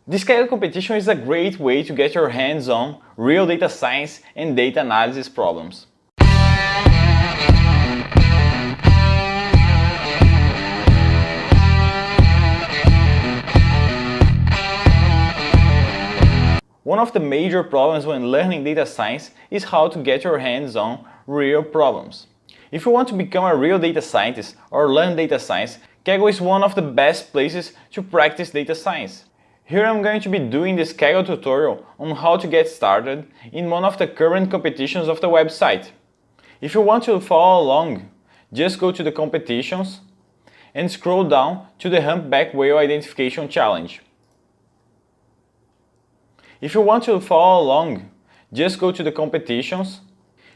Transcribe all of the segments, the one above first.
This Kaggle competition is a great way to get your hands on real data science and data analysis problems. One of the major problems when learning data science is how to get your hands on real problems. If you want to become a real data scientist or learn data science, Kaggle is one of the best places to practice data science. Here I'm going to be doing this Kaggle tutorial on how to get started in one of the current competitions of the website. If you want to follow along, just go to the competitions and scroll down to the Humpback Whale Identification Challenge. If you want to follow along, just go to the competitions.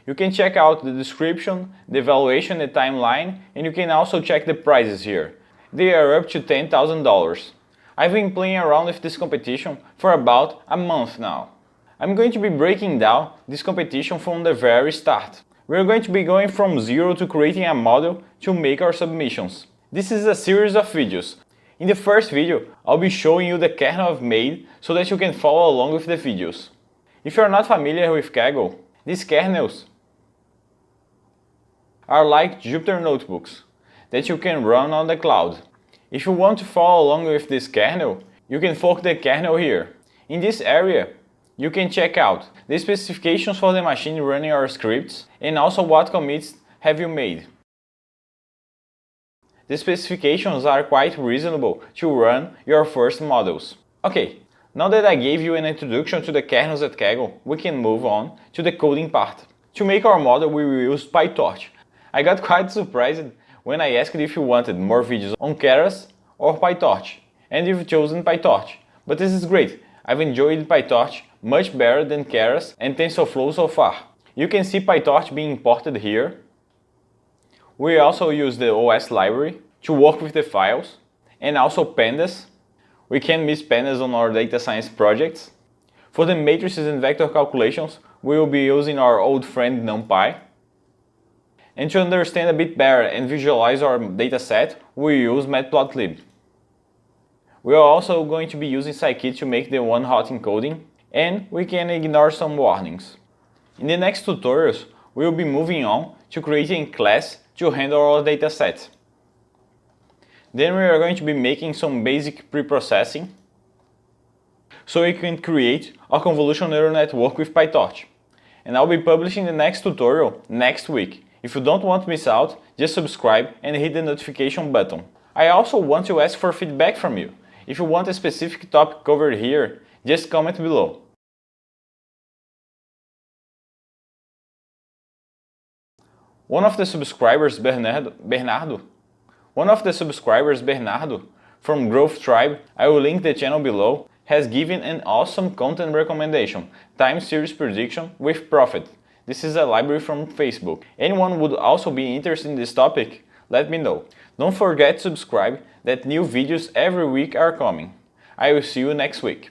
You can check out the description, the evaluation, the timeline, and you can also check the prizes here. They are up to $10,000. I've been playing around with this competition for about a month now. I'm going to be breaking down this competition from the very start. We're going to be going from zero to creating a model to make our submissions. This is a series of videos. In the first video, I'll be showing you the kernel I've made so that you can follow along with the videos. If you're not familiar with Kaggle, these kernels are like Jupyter notebooks that you can run on the cloud. If you want to follow along with this kernel, you can fork the kernel here. In this area, you can check out the specifications for the machine running our scripts and also what commits have you made. The specifications are quite reasonable to run your first models. Okay, now that I gave you an introduction to the kernels at Kaggle, we can move on to the coding part. To make our model, we will use PyTorch. I got quite surprised when I asked if you wanted more videos on Keras or PyTorch, and you've chosen PyTorch. But this is great. I've enjoyed PyTorch much better than Keras and TensorFlow so far. You can see PyTorch being imported here. We also use the OS library to work with the files, and also pandas. We can use pandas on our data science projects. For the matrices and vector calculations, we will be using our old friend NumPy. And to understand a bit better and visualize our dataset, we use Matplotlib. We are also going to be using scikit to make the one-hot encoding, and we can ignore some warnings. In the next tutorials, we will be moving on to creating a class to handle our dataset. Then we are going to be making some basic pre-processing, so we can create a convolutional neural network with PyTorch. And I'll be publishing the next tutorial next week. If you don't want to miss out, just subscribe and hit the notification button. I also want to ask for feedback from you. If you want a specific topic covered here, just comment below. One of the subscribers, Bernardo from Growth Tribe, I will link the channel below, has given an awesome content recommendation, time series prediction with profit. This is a library from Facebook. Anyone would also be interested in this topic? Let me know. Don't forget to subscribe, that new videos every week are coming. I will see you next week.